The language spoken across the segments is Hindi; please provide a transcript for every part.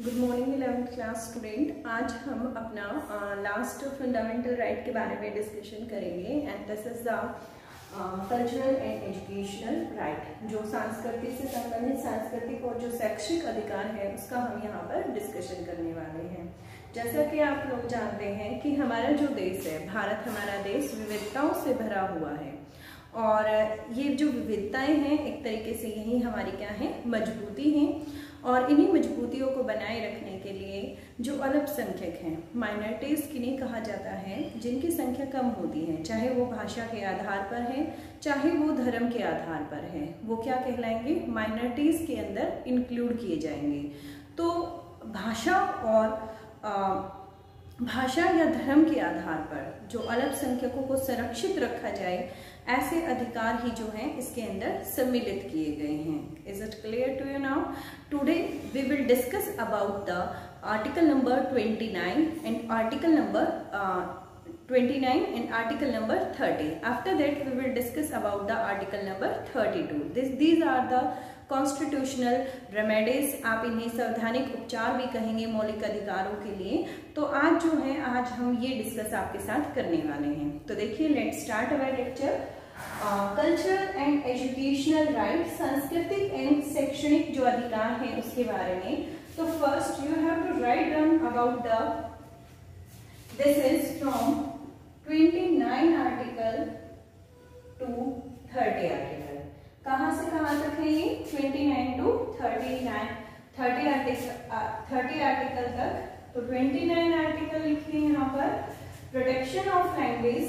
Good morning 11th class student. आज हम अपना लास्ट फंडामेंटल राइट के बारे में डिस्कशन करेंगे and this is the cultural and educational right. जो सांस्कृतिक से संबंधित सांस्कृतिक और जो शैक्षिक अधिकार है उसका हम यहाँ पर डिस्कशन करने वाले हैं। जैसा कि आप लोग जानते हैं कि हमारा जो देश है भारत, हमारा देश विविधताओं से भरा हुआ है और ये जो विविधताएं हैं एक तरीके से यही हमारी क्या है, मजबूती हैं। और इन्हीं मजबूतियों को बनाए रखने के लिए जो अल्पसंख्यक हैं, माइनॉरिटीज़ किन्हें कहा जाता है, जिनकी संख्या कम होती है, चाहे वो भाषा के आधार पर है चाहे वो धर्म के आधार पर है, वो क्या कहलाएंगे, माइनॉरिटीज़ के अंदर इंक्लूड किए जाएंगे। तो भाषा या धर्म के आधार पर जो अल्पसंख्यकों को संरक्षित रखा जाए, ऐसे अधिकार ही जो हैं इसके अंदर सम्मिलित किए गए हैं। Is it clear to you now? Today we will discuss about the article number 29 and article number 29 and article number 30. After that we will discuss about the article number 32. These are the constitutional remedies, आप इन्हें संवैधानिक उपचार भी कहेंगे मौलिक अधिकारों के लिए। तो आज जो है आज हम ये डिस्कस आपके साथ करने वाले हैं। तो देखिए, let's start our lecture. Cultural and educational right, सांस्कृतिक एंड शैक्षणिक जो अधिकार हैं उसके बारे में। तो first you have to write down about this is from 29 article to 30 article. कहां से कहां तक है ये? 29 टू 30 आर्टिकल तक। तो 29 आर्टिकल लिखिए यहाँ पर। Protection of language,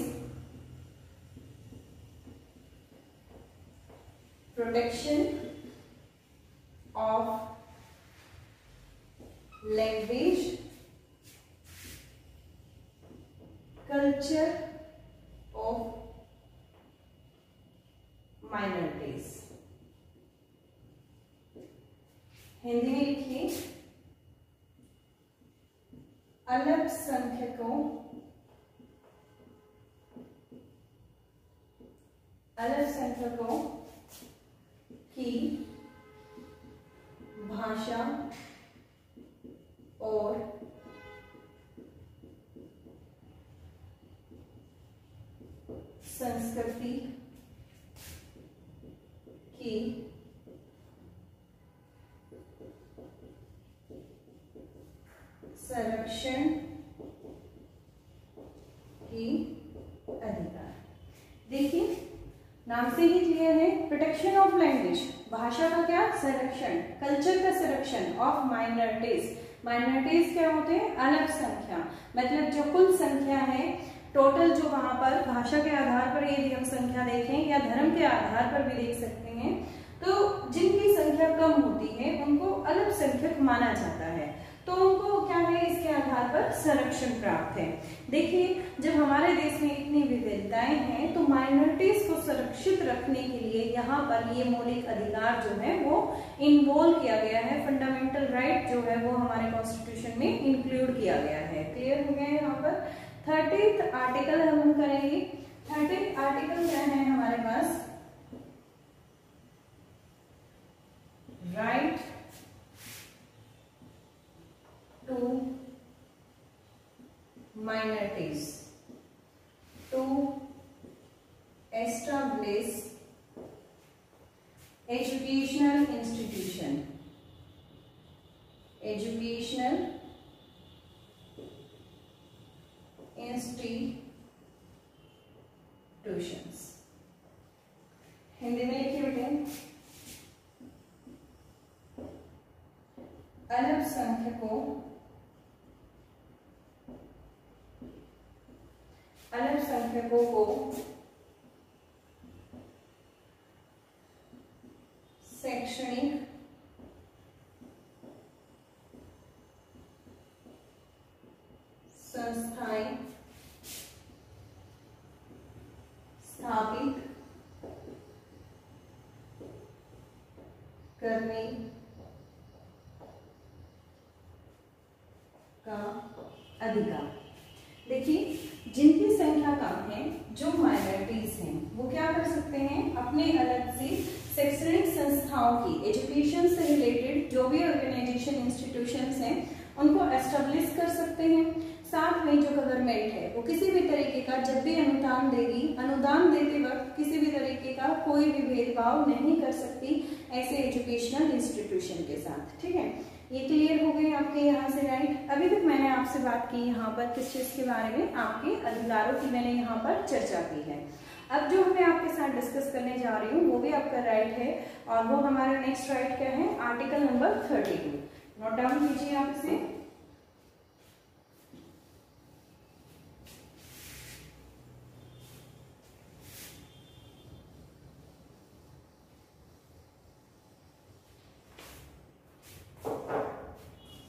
protection of language, culture of minorities. Hindi में लिखिए, अल्पसंख्यकों की भाषा और संस्कृति की संरक्षण की अधिकार। देखिए, नाम से ही क्लियर है, प्रोटेक्शन ऑफ लैंग्वेज, भाषा का क्या संरक्षण, कल्चर का संरक्षण ऑफ माइनॉरिटीज। माइनॉरिटीज क्या होते हैं? अल्पसंख्या, मतलब जो कुल संख्या है टोटल, जो वहां पर भाषा के आधार पर यदि हम संख्या देखें या धर्म के आधार पर भी देख सकते हैं, तो जिनकी संख्या कम होती है उनको अल्पसंख्यक माना जाता है। तो उनको क्या है, इसके आधार पर संरक्षण प्राप्त है। देखिए, जब हमारे देश में इतनी विविधताएं हैं तो माइनॉरिटीज को सुरक्षित रखने के लिए यहाँ पर ये मौलिक अधिकार जो है वो इन्वॉल्व किया गया है। फंडामेंटल राइट जो है वो हमारे कॉन्स्टिट्यूशन में इंक्लूड किया गया है। क्लियर हो गया है? यहाँ पर 30th आर्टिकल हम करेंगे। 30th आर्टिकल क्या है हमारे पास? Right to minorities to establish educational institutions Hindi में लिखिए बेटे, अल्पसंख्यकों को शैक्षणिक संस्थाएं स्थापित करने का अधिकार। देखिए, जिनकी संख्या कम है, जो माइनॉरिटीज हैं, वो क्या कर सकते हैं, अपने अलग से शैक्षणिक संस्थाओं की एजुकेशन से रिलेटेड जो भी ऑर्गेनाइजेशन इंस्टीट्यूशंस हैं उनको एस्टेब्लिश कर सकते हैं। साथ में जो गवर्नमेंट है वो किसी भी तरीके का जब भी अनुदान देगी, अनुदान देते वक्त किसी भी तरीके का कोई भी भेदभाव नहीं कर सकती ऐसे एजुकेशनल इंस्टीट्यूशन के साथ। ठीक है, ये क्लियर हो गई आपके यहाँ से, राइट। अभी तक मैंने आपसे बात की यहाँ पर किस चीज के बारे में, आपके अधिकारों की मैंने यहाँ पर चर्चा की है। अब जो मैं आपके साथ डिस्कस करने जा रही हूँ वो भी आपका राइट है, और वो हमारा नेक्स्ट राइट क्या है, आर्टिकल नंबर 32। नोट डाउन कीजिए आप इसे।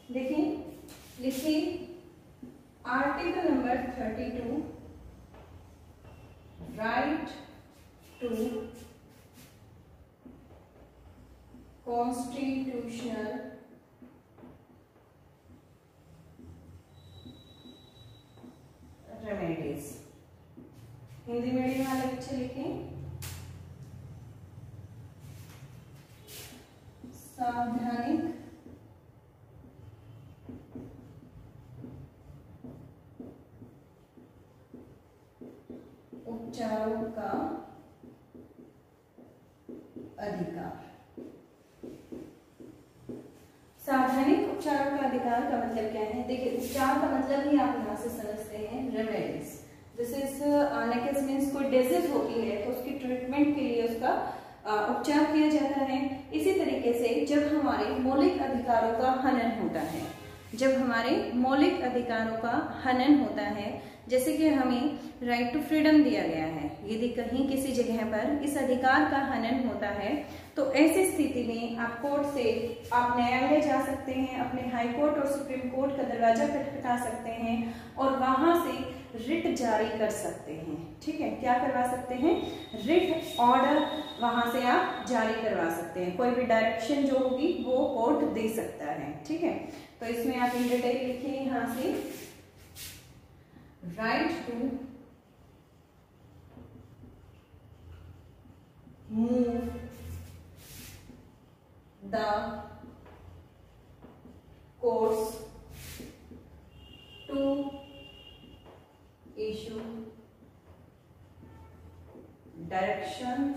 देखिए, लिखिए article number 32, right to constitutional remedies. Hindi medium वाले बच्चे लिखें संवैधानिक उपचारों का अधिकार। सावधानिक उपचारों का अधिकार का मतलब क्या है? देखिए, उपचार का मतलब ही आप यहाँ से समझते हैं रेमेडीज। दिस इज नेकेस मीन्स कोई डिजीज होती है तो उसकी ट्रीटमेंट के लिए उसका उपचार किया जाता है। इसी तरीके से जब हमारे मौलिक अधिकारों का हनन होता है, जब हमारे मौलिक अधिकारों का हनन होता है, जैसे कि हमें राइट टू फ्रीडम दिया गया है, यदि कहीं किसी जगह पर इस अधिकार का हनन होता है तो ऐसी स्थिति में आप कोर्ट से आप न्यायालय जा सकते हैं, अपने हाई कोर्ट और सुप्रीम कोर्ट का दरवाजा खटखटा सकते हैं और वहां से रिट जारी कर सकते हैं। ठीक है, क्या करवा सकते हैं? रिट ऑर्डर वहां से आप जारी करवा सकते हैं। कोई भी डायरेक्शन जो होगी वो कोर्ट दे सकता है। ठीक है, तो इसमें आप इन डिटेल लिखिए यहां से, right to move the courts to issue direction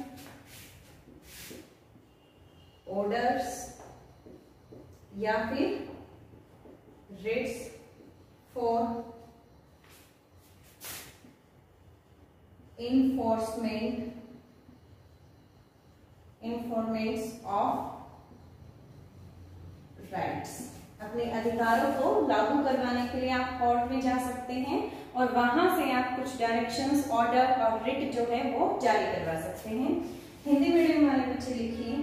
orders या फिर writs for enforcement of rights. अपने अधिकारों को लागू करवाने के लिए आप कोर्ट में जा सकते हैं और वहां से आप कुछ डायरेक्शंस, ऑर्डर और रिट जो है वो जारी करवा सकते हैं। हिंदी मीडियम वाले बच्चे लिखिए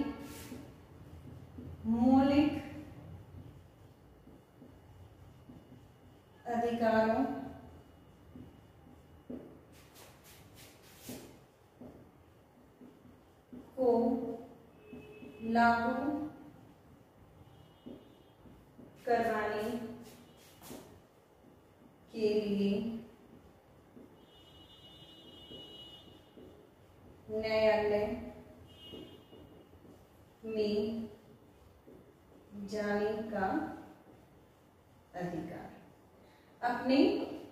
मौलिक अधिकारों को लागू करवाने के लिए न्यायालय में जाने का अधिकार। अपने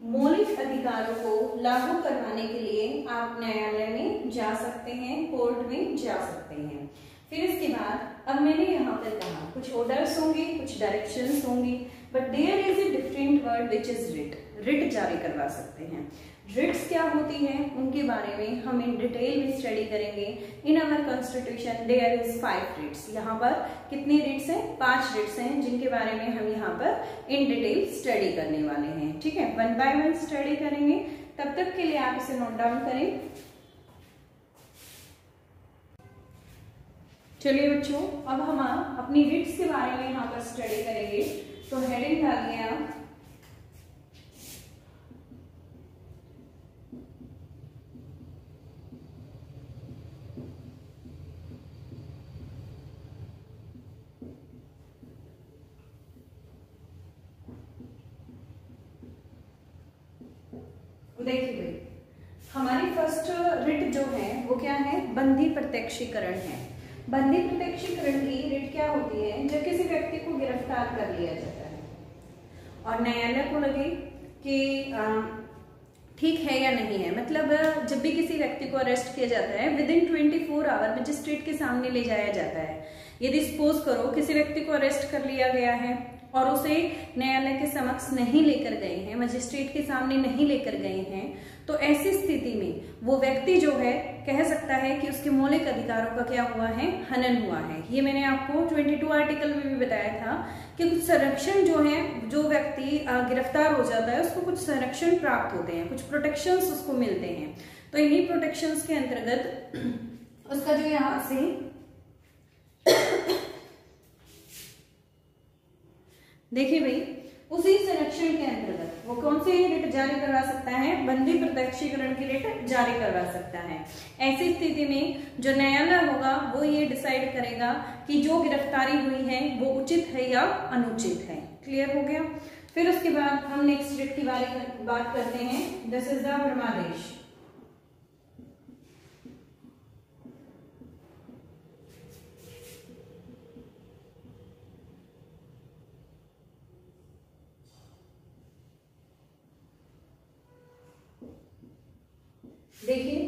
मौलिक अधिकारों को लागू करवाने के लिए आप न्यायालय में जा सकते हैं, कोर्ट में जा सकते हैं। फिर इसके बाद अब मैंने यहाँ पर कहा कुछ ऑर्डर्स होंगे, कुछ डायरेक्शंस होंगी, but there is a different word which is writ. Writ जारी करवा सकते हैं। रिट्स क्या होती हैं उनके बारे में हम इन डिटेल में स्टडी करेंगे। In our constitution there is 5 writs. यहाँ पर कितने रिट्स हैं? 5 रिट्स हैं, जिनके बारे में हम यहाँ पर इन डिटेल स्टडी करने वाले हैं। ठीक है, 1 बाय 1 स्टडी करेंगे। तब तक के लिए आप इसे नोट डाउन करें। चलिए बच्चों, अब हम अपनी रिट्स के बारे में यहाँ पर स्टडी करेंगे। तो हेडिंग डालिए आप देखिए भाई, हमारी फर्स्ट रिट जो है वो क्या है? बंदी प्रत्यक्षीकरण है। बंदी प्रत्यक्षीकरण की रिट क्या होती है? जब किसी व्यक्ति गिरफ्तार कर लिया जाता है और न्यायालय को लगे कि ठीक है या नहीं है, मतलब जब भी किसी व्यक्ति को अरेस्ट किया जाता है विद इन 24 आवर मजिस्ट्रेट के सामने ले जाया जाता है। यदि सपोज करो किसी व्यक्ति को अरेस्ट कर लिया गया है और उसे न्यायालय के समक्ष नहीं लेकर गए हैं, मजिस्ट्रेट के सामने नहीं लेकर गए हैं, तो ऐसी स्थिति में वो व्यक्ति जो है कह सकता है कि उसके मौलिक अधिकारों का क्या हुआ है, हनन हुआ है। ये मैंने आपको 22 आर्टिकल में भी बताया था कि कुछ संरक्षण जो है, जो व्यक्ति गिरफ्तार हो जाता है उसको कुछ संरक्षण प्राप्त होते हैं, कुछ प्रोटेक्शंस उसको मिलते हैं। तो इन्हीं प्रोटेक्शंस के अंतर्गत उसका जो यहाँ से देखिए भाई, उसी संरक्षण के अंतर्गत वो कौन से रिट जारी करवा सकता है, बंदी प्रत्यक्षीकरण की रिट जारी करवा सकता है। ऐसी स्थिति में जो न्यायालय होगा वो ये डिसाइड करेगा कि जो गिरफ्तारी हुई है वो उचित है या अनुचित है। क्लियर हो गया। फिर उसके बाद हम नेक्स्ट रिट की बात करते हैं। दिस इज द परमादेश। देखिए,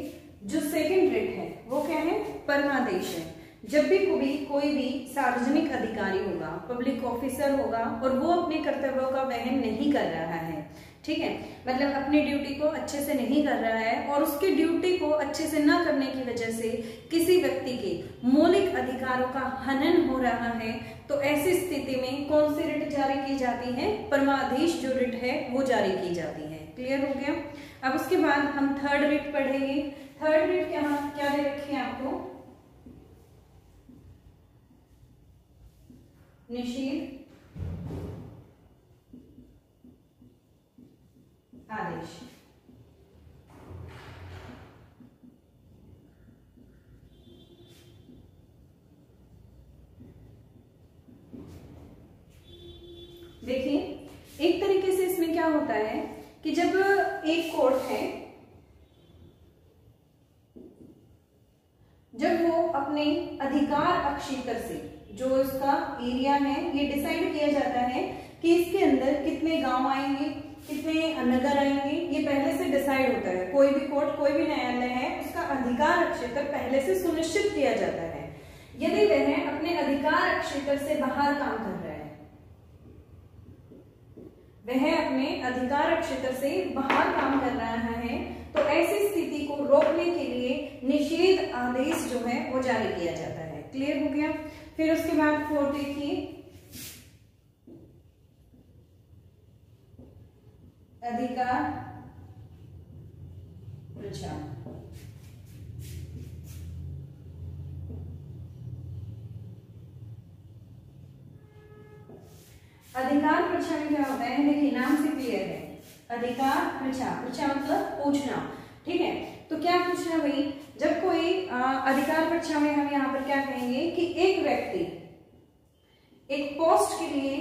जो सेकंड रिट है वो क्या है, परमादेश है। जब भी कोई भी सार्वजनिक अधिकारी होगा, पब्लिक ऑफिसर होगा और वो अपने कर्तव्यों का वहन नहीं कर रहा है, ठीक है, मतलब अपनी ड्यूटी को अच्छे से नहीं कर रहा है और उसकी ड्यूटी को अच्छे से न करने की वजह से किसी व्यक्ति के मौलिक अधिकारों का हनन हो रहा है, तो ऐसी स्थिति में कौन सी रिट जारी की जाती है, परमादेश जो रिट है वो जारी की जाती है। क्लियर हो गया। अब उसके बाद हम थर्ड रिट पढ़ेंगे। थर्ड रिट क्या दे रखी है आपको, निषेध आदेश। देखिए, एक तरीके से इसमें क्या होता है कि जब एक कोर्ट है, जब वो अपने अधिकार क्षेत्र से, जो इसका एरिया है, ये डिसाइड किया जाता है कि इसके अंदर कितने गांव आएंगे, कितने नगर आएंगे, ये पहले से डिसाइड होता है। कोई भी कोर्ट, कोई भी न्यायालय है, उसका अधिकार क्षेत्र पहले से सुनिश्चित किया जाता है। यदि वह अपने अधिकार क्षेत्र से बाहर काम कर रहा है, वह अपने अधिकार क्षेत्र से बाहर काम कर रहा है, तो ऐसी स्थिति को रोकने के लिए निषेध आदेश जो है वो जारी किया जाता है। क्लियर हो गया। फिर उसके बाद फोर्थ देखिए, अधिकार प्रचार। अधिकार परीक्षा में क्या होता है, देखिए नाम से क्लियर है, अधिकार परीक्षा। परीक्षा मतलब पूछना, ठीक है। तो क्या पूछना भाई, जब कोई अधिकार परीक्षा में हम यहाँ पर क्या कहेंगे कि एक व्यक्ति एक पोस्ट के लिए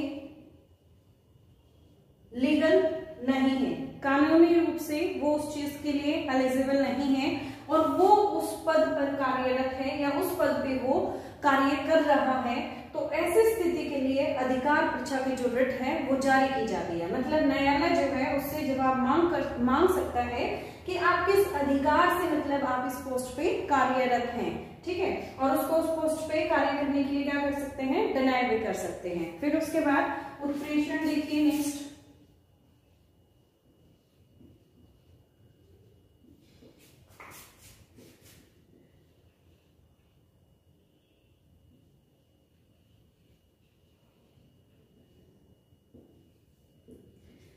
लीगल नहीं है, कानूनी रूप से वो उस चीज के लिए एलिजिबल नहीं है और वो उस पद पर कार्यरत है या उस पद पे वो कार्य कर रहा है, तो ऐसी स्थिति के लिए अधिकार परीक्षा की जो रिट है वो जारी की जाती है। मतलब न्यायालय जो है उससे जवाब मांग सकता है कि आप किस अधिकार से, मतलब आप इस पोस्ट पे कार्यरत हैं, ठीक है, और उसको उस पोस्ट पे कार्य करने के लिए क्या कर सकते हैं, डिनाई भी कर सकते हैं। फिर उसके बाद उत्प्रेषण देखिए नेक्स्ट।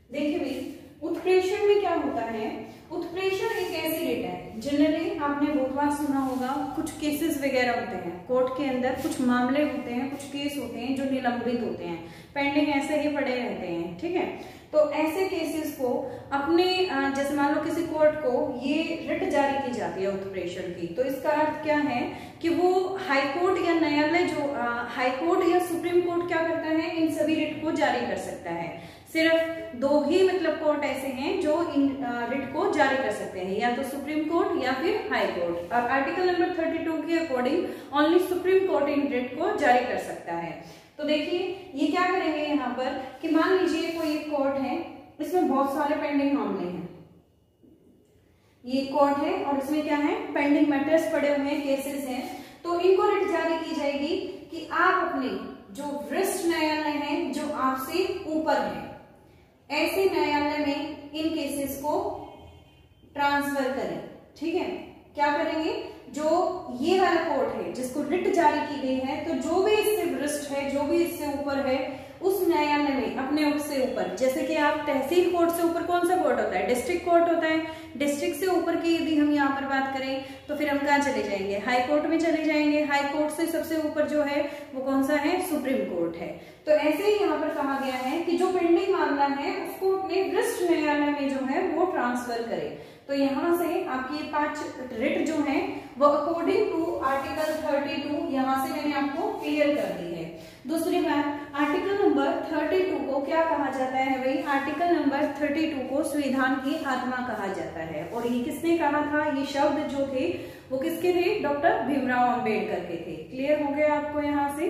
देखिए भाई, उत्प्रेषण में क्या होता है, उत्प्रेषण एक ऐसी रिट है, जनरली आपने बहुत बार सुना होगा, कुछ केसेस वगैरह होते हैं कोर्ट के अंदर, कुछ मामले होते हैं, कुछ केस होते हैं जो निलंबित होते हैं, पेंडिंग ऐसे ही पड़े रहते हैं, ठीक है। तो ऐसे केसेस को अपने, जैसे मान लो किसी कोर्ट को ये रिट जारी की जाती है उत्प्रेषण की, तो इसका अर्थ क्या है कि वो हाई कोर्ट या न्यायालय, जो हाई कोर्ट या सुप्रीम कोर्ट क्या करता है, इन सभी रिट को जारी कर सकता है। सिर्फ दो ही मतलब कोर्ट ऐसे हैं जो इन रिट को जारी कर सकते हैं, या तो सुप्रीम कोर्ट या फिर हाई कोर्ट। और आर्टिकल नंबर 32 के अकॉर्डिंग ओनली सुप्रीम कोर्ट इन रिट को जारी कर सकता है। तो देखिए ये क्या करेंगे यहाँ पर कि मान लीजिए कोई एक कोर्ट है, इसमें बहुत सारे पेंडिंग मामले हैं, ये कोर्ट है और इसमें क्या है, पेंडिंग मैटर्स पड़े हुए हैं, केसेस हैं। तो इनको रिट जारी की जाएगी कि आप अपने जो वरिष्ठ न्यायालय है जो आपसे ऊपर है, ऐसे न्यायालय में इन केसेस को ट्रांसफर करें। ठीक है, क्या करेंगे, जो ये वाला कोर्ट है जिसको रिट जारी की गई है, तो जो भी इससे वरिष्ठ है, जो भी इससे ऊपर है, उस न्यायालय में अपने उससे ऊपर, जैसे कि आप तहसील कोर्ट से ऊपर कौन सा कोर्ट होता है, डिस्ट्रिक्ट कोर्ट होता है, डिस्ट्रिक्ट से ऊपर की यदि हम यहाँ पर बात करें तो फिर हम कहाँ चले जाएंगे, हाई कोर्ट में चले जाएंगे। हाई कोर्ट से सबसे ऊपर जो है वो कौन सा है, सुप्रीम कोर्ट है। तो ऐसे ही यहाँ पर कहा गया है कि जो पेंडिंग मामला है उसको अपने वरिष्ठ न्यायालय में जो है वो ट्रांसफर करे। तो यहाँ से आपकी ये 5 रिट जो है वो अकॉर्डिंग टू आर्टिकल 32 यहाँ से मैंने आपको क्लियर कर दी है। दूसरी बात, आर्टिकल नंबर 32 को क्या कहा जाता है भाई, आर्टिकल नंबर 32 को संविधान की आत्मा कहा जाता है। और ये किसने कहा था, ये शब्द जो थे वो किसके थे, डॉक्टर भीमराव अंबेडकर के थे। क्लियर हो गया आपको यहाँ से।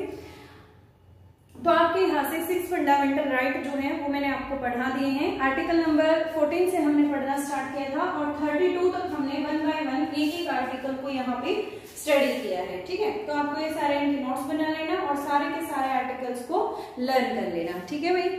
तो आपके यहाँ से 6 फंडामेंटल राइट जो है वो मैंने आपको पढ़ा दिए हैं। आर्टिकल नंबर 14 से हमने पढ़ना स्टार्ट किया था और 32 तक हमने 1 बाय 1 एक एक आर्टिकल को यहाँ पे स्टडी किया है। ठीक है, तो आपको ये सारे इनके नोट्स बना लेना और सारे के सारे आर्टिकल्स को लर्न कर लेना। ठीक है भाई।